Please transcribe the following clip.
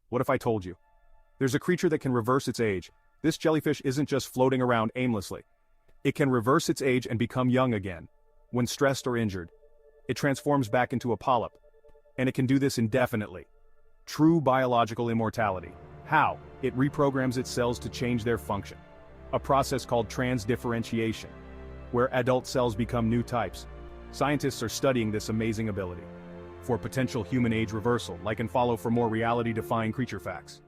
What if I told you? There's a creature that can reverse its age. This jellyfish isn't just floating around aimlessly. It can reverse its age and become young again. When stressed or injured, it transforms back into a polyp. And it can do this indefinitely. True biological immortality. How? It reprograms its cells to change their function. A process called transdifferentiation, where adult cells become new types. Scientists are studying this amazing ability for potential human age reversal. Like and follow for more reality-defying creature facts.